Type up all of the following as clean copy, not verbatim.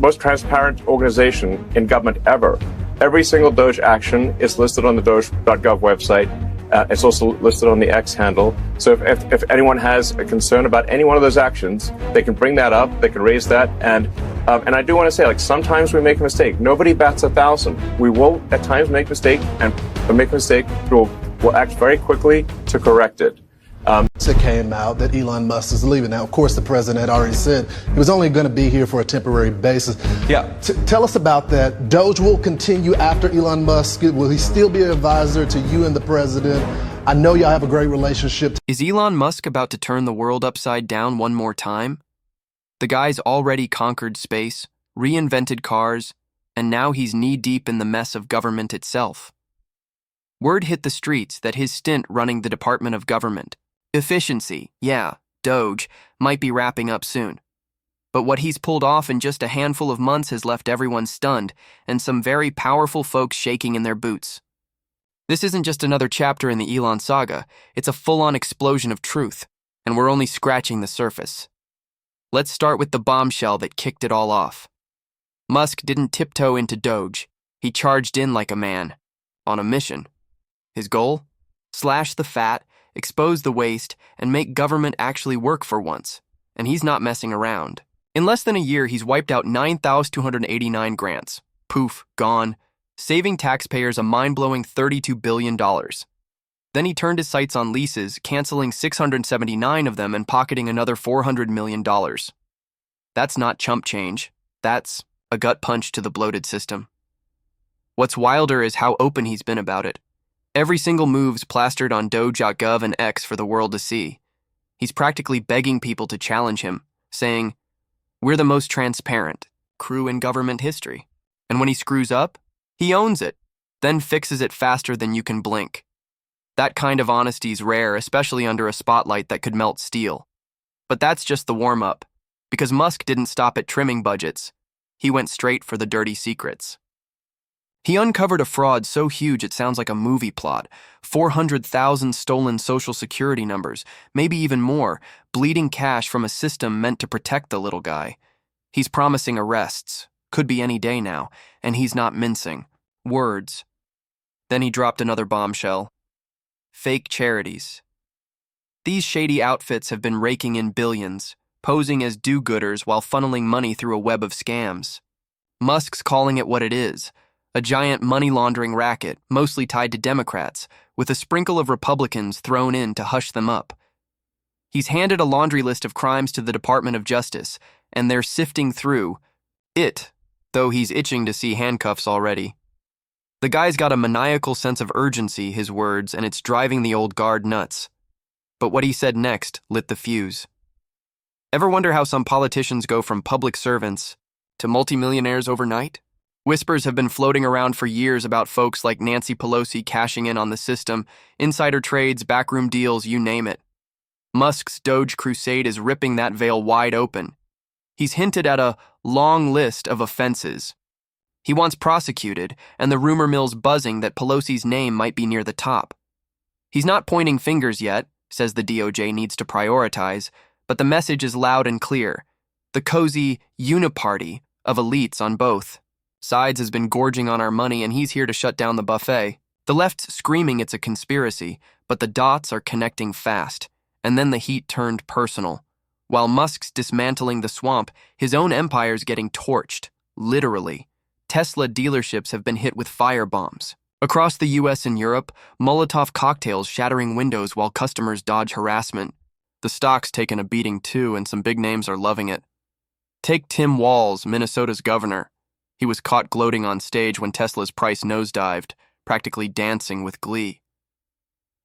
most transparent organization in government ever. Every single Doge action is listed on the Doge.gov website. It's also listed on the X handle. So if anyone has a concern about any one of those actions, they can bring that up. They can raise that. And I do want to say, like, sometimes we make a mistake. Nobody bats 1,000. We will at times make a mistake, and make a mistake. We'll act very quickly to correct it. It came out that Elon Musk is leaving. Now, of course, the president had already said he was only going to be here for a temporary basis. Yeah. Tell us about that. Doge will continue after Elon Musk. Will he still be an advisor to you and the president? I know y'all have a great relationship. Is Elon Musk about to turn the world upside down one more time? The guy's already conquered space, reinvented cars, and now he's knee-deep in the mess of government itself. Word hit the streets that his stint running the Department of Government, efficiency, yeah, Doge, might be wrapping up soon. But what he's pulled off in just a handful of months has left everyone stunned and some very powerful folks shaking in their boots. This isn't just another chapter in the Elon saga, it's a full-on explosion of truth, and we're only scratching the surface. Let's start with the bombshell that kicked it all off. Musk didn't tiptoe into Doge, he charged in like a man, on a mission. His goal? Slash the fat, expose the waste, and make government actually work for once. And he's not messing around. In less than a year, he's wiped out 9,289 grants. Poof, gone, saving taxpayers a mind-blowing $32 billion. Then he turned his sights on leases, canceling 679 of them and pocketing another $400 million. That's not chump change. That's a gut punch to the bloated system. What's wilder is how open he's been about it. Every single move's plastered on Doge.gov and X for the world to see. He's practically begging people to challenge him, saying, "We're the most transparent crew in government history." And when he screws up, he owns it, then fixes it faster than you can blink. That kind of honesty's rare, especially under a spotlight that could melt steel. But that's just the warm-up, because Musk didn't stop at trimming budgets. He went straight for the dirty secrets. He uncovered a fraud so huge it sounds like a movie plot. 400,000 stolen Social Security numbers, maybe even more, bleeding cash from a system meant to protect the little guy. He's promising arrests, could be any day now, and he's not mincing. Words. Then he dropped another bombshell. Fake charities. These shady outfits have been raking in billions, posing as do-gooders while funneling money through a web of scams. Musk's calling it what it is. A giant money-laundering racket, mostly tied to Democrats, with a sprinkle of Republicans thrown in to hush them up. He's handed a laundry list of crimes to the Department of Justice, and they're sifting through it, though he's itching to see handcuffs already. The guy's got a maniacal sense of urgency, his words, and it's driving the old guard nuts. But what he said next lit the fuse. Ever wonder how some politicians go from public servants to multimillionaires overnight? Whispers have been floating around for years about folks like Nancy Pelosi cashing in on the system, insider trades, backroom deals, you name it. Musk's Doge crusade is ripping that veil wide open. He's hinted at a long list of offenses he wants prosecuted, and the rumor mill's buzzing that Pelosi's name might be near the top. He's not pointing fingers yet, says the DOJ needs to prioritize, but the message is loud and clear. The cozy uniparty of elites on both sides has been gorging on our money, and he's here to shut down the buffet. The left's screaming it's a conspiracy, but the dots are connecting fast, and then the heat turned personal. While Musk's dismantling the swamp, his own empire's getting torched, literally. Tesla dealerships have been hit with firebombs. Across the US and Europe, Molotov cocktails shattering windows while customers dodge harassment. The stock's taken a beating too, and some big names are loving it. Take Tim Walz, Minnesota's governor. He was caught gloating on stage when Tesla's price nosedived, practically dancing with glee.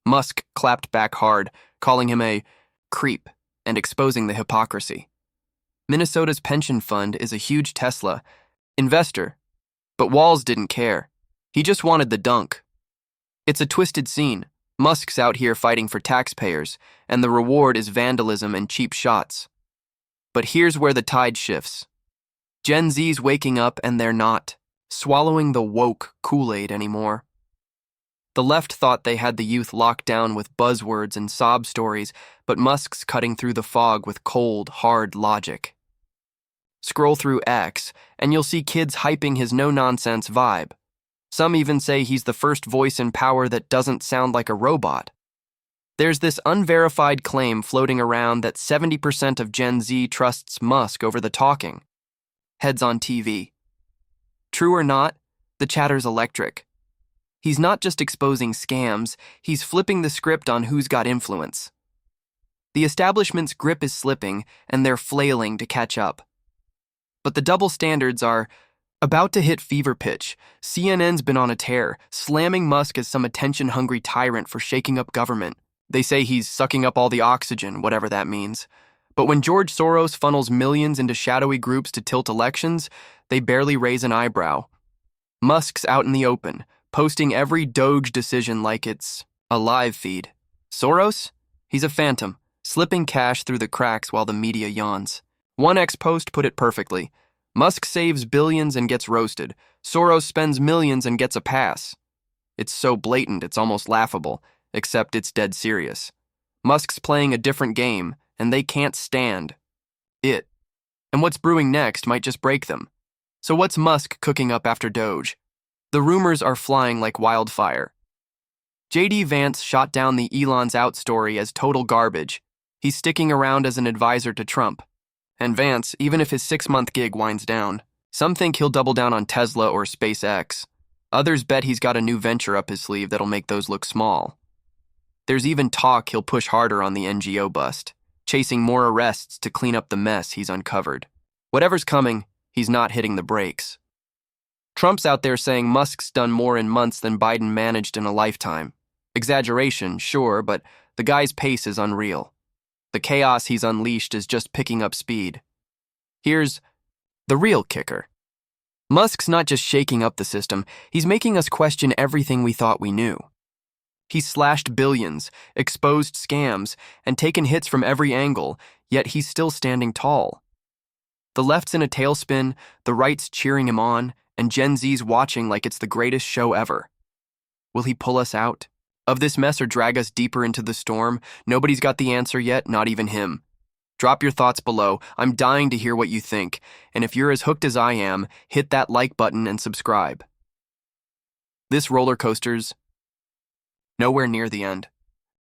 Musk clapped back hard, calling him a creep and exposing the hypocrisy. Minnesota's pension fund is a huge Tesla investor, but Walz didn't care. He just wanted the dunk. It's a twisted scene. Musk's out here fighting for taxpayers, and the reward is vandalism and cheap shots. But here's where the tide shifts. Gen Z's waking up, and they're not swallowing the woke Kool-Aid anymore. The left thought they had the youth locked down with buzzwords and sob stories, but Musk's cutting through the fog with cold, hard logic. Scroll through X, and you'll see kids hyping his no-nonsense vibe. Some even say he's the first voice in power that doesn't sound like a robot. There's this unverified claim floating around that 70% of Gen Z trusts Musk over the talking. Heads on TV. True or not, the chatter's electric. He's not just exposing scams, he's flipping the script on who's got influence. The establishment's grip is slipping, and they're flailing to catch up. But the double standards are about to hit fever pitch. CNN's been on a tear, slamming Musk as some attention-hungry tyrant for shaking up government. They say he's sucking up all the oxygen, whatever that means. But when George Soros funnels millions into shadowy groups to tilt elections, they barely raise an eyebrow. Musk's out in the open, posting every Doge decision like it's a live feed. Soros? He's a phantom, slipping cash through the cracks while the media yawns. One ex-post put it perfectly. Musk saves billions and gets roasted. Soros spends millions and gets a pass. It's so blatant it's almost laughable, except it's dead serious. Musk's playing a different game, and they can't stand it. And what's brewing next might just break them. So what's Musk cooking up after Doge? The rumors are flying like wildfire. J.D. Vance shot down the Elon's out story as total garbage. He's sticking around as an advisor to Trump. And Vance, even if his 6-month gig winds down, some think he'll double down on Tesla or SpaceX. Others bet he's got a new venture up his sleeve that'll make those look small. There's even talk he'll push harder on the NGO bust, chasing more arrests to clean up the mess he's uncovered. Whatever's coming, he's not hitting the brakes. Trump's out there saying Musk's done more in months than Biden managed in a lifetime. Exaggeration, sure, but the guy's pace is unreal. The chaos he's unleashed is just picking up speed. Here's the real kicker. Musk's not just shaking up the system, he's making us question everything we thought we knew. He's slashed billions, exposed scams, and taken hits from every angle, yet he's still standing tall. The left's in a tailspin, the right's cheering him on, and Gen Z's watching like it's the greatest show ever. Will he pull us out of this mess or drag us deeper into the storm? Nobody's got the answer yet, not even him. Drop your thoughts below. I'm dying to hear what you think. And if you're as hooked as I am, hit that like button and subscribe. This roller coaster's nowhere near the end.